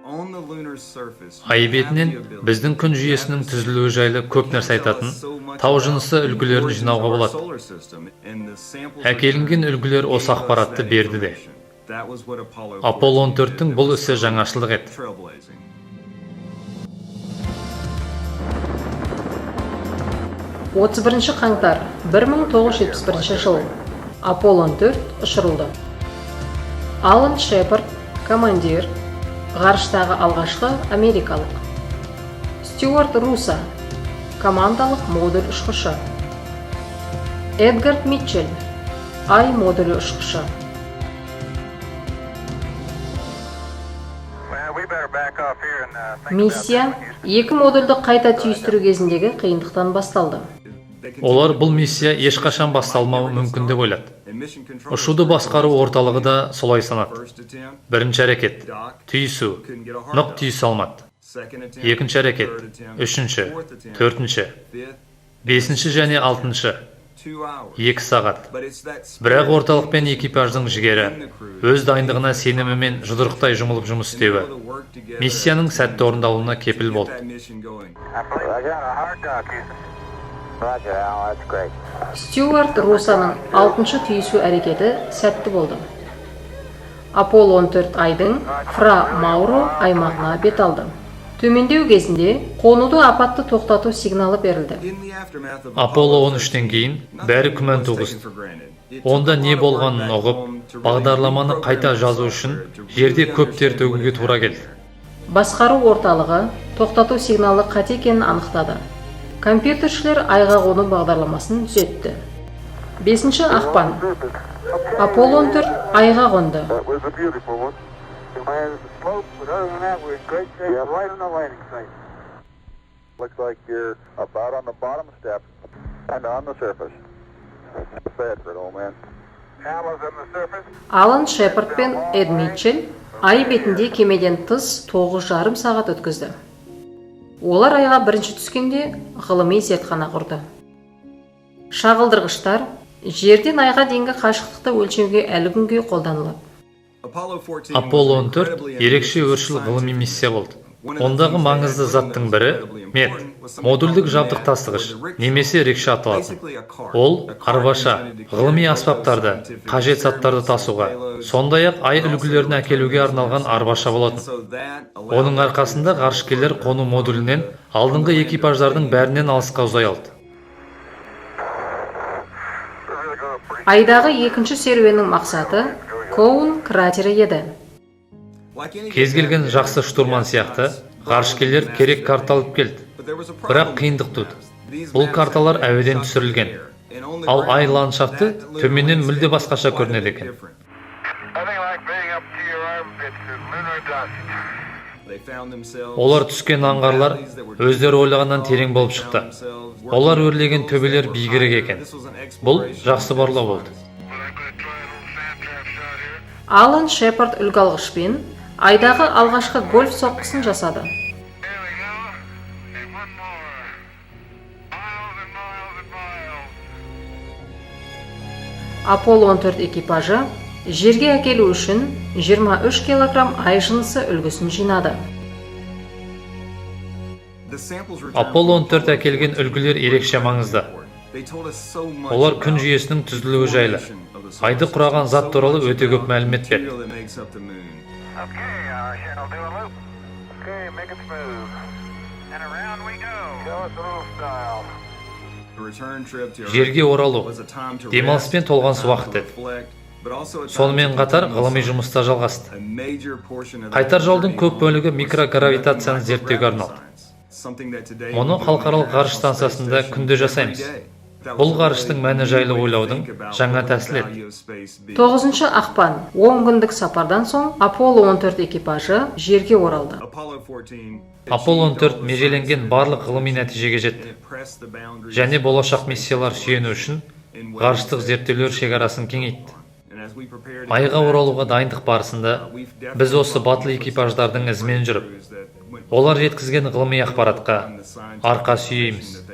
Ай бетінен біздің күн жүйесінің түзілуі жайлы көп нәрсе айтатын тау жынысы үлгілерін жинауға болады. Әкелінген үлгілер осы ақпаратты берді де. Аполло 14-тің бұл ісі жаңашылдық еді. 31 қаңтар 1971 жыл Аполло 14 ұшырылды. Алан Шепард, командир, ғарыштағы алғашқы америкалық. Стюарт Руса, командалық модуль ұшқышы. Эдгард Митчелл, ай модулі ұшқышы. Миссия екі модульді қайта түйістіру кезіндегі қиындықтан басталды. Олар бұл миссия ешқашан басталмауы мүмкін деп ойлады. Ұшуды басқару орталығы да солай санады. Бірінші әрекет, түйісу, нық түйісе алмады. Екінші әрекет, үшінші, төртінші, бесінші және алтыншы, 2 сағат. Бірақ орталық пен экипаждың жігері, өз дайындығына сенімі мен жұдырықтай жұмылып жұмыс істеуі, миссияның сәтті орындалуына кепіл болды. Стюарт Русаның 6-шы түйісу әрекеті сәтті болды. Аполло 14 айдың Фра Мауро аймағына бет алды. Төмендеу кезінде қонуды апатты тоқтату сигналы берілді. Аполло 13-тен кейін бәрі күмән туғызды. Онда не болғанын ұғып, бағдарламаны қайта жазу үшін жерде көп тер төгуге тура келді. Басқару орталығы тоқтату сигналы қате екенін анықтады. Компьютершілер айға қону бағдарламасын түзетті. 5 ақпан Аполло 14 айға қонды. Алан Шепард пен Эд Митчелл ай бетінде кемеден тыс 9,5 сағат өткізді. Олар айға бірінші түскенде ғылыми зертхана құрды. Шағылдырғыштар жерден айға дейінгі қашықтықты өлшеуге әлі күнге қолданылады. Аполло 14 ерекше өршіл ғылыми миссия болды. Ондағы маңызды заттың бірі мед, модульдік жабдық тасығыш, немесе рикша аталады. Ол арбаша, ғылыми аспаптарды, қажет заттарды тасуға, сондай-ақ ай үлгілерін әкелуге арналған арбаша болатын. Оның арқасында ғарышкерлер қону модулінен алдыңғы экипаждардың бәрінен алысқа ұзай алды. Айдағы екінші серуеннің мақсаты Коун кратері еді. Кез келген жақсы штурман сияқты, ғарышкерлер керек карта алып келді. Бірақ қиындық туды. Бұл карталар әуеден түсірілген. Ал ай ландшафты төменнен мүлде басқаша көрінеді екен. Олар түскен аңғарлар өздері ойлағаннан терең болып шықты. Олар өрлеген төбелер биігірек екен. Бұл жақсы барлау болды. Алан Шепард үлгі алғышпен айдағы алғашқы гольф соққысын жасады. Аполло 14 экипажы жерге әкелу үшін 23 килограмм ай жынысы үлгісін жинады. Аполло 14 әкелген үлгілер ерекше маңызды. Олар күн жүйесінің түзілуі жайлы, айды құраған зат туралы өте көп мәлімет берді. Жерге оралу, демалыспен толған уақыт еді. Сонымен қатар ғылыми жұмыста жалғасты. Қайтар жолдың көп бөлігі микрогравитацияны зерттеуге арналды. Мұны халықаралық ғарыш станциясында күнде жасаймыз. Бұл ғарыштың мәні жайлы ойлаудың жаңа тәсіл еді. 9 ақпан 10 күндік сапардан соң Аполло 14 экипажы жерге оралды. Аполло 14 межеленген барлық ғылыми нәтижеге жетті. Және болашақ миссиялар сүйену үшін ғарыштық зерттеулер шекарасын кеңейтті. Айға оралуға дайындық барысында біз осы батыл экипаждардың ізімен жүріп, олар жеткізген ғылыми ақпаратқа арқа сүйейміз.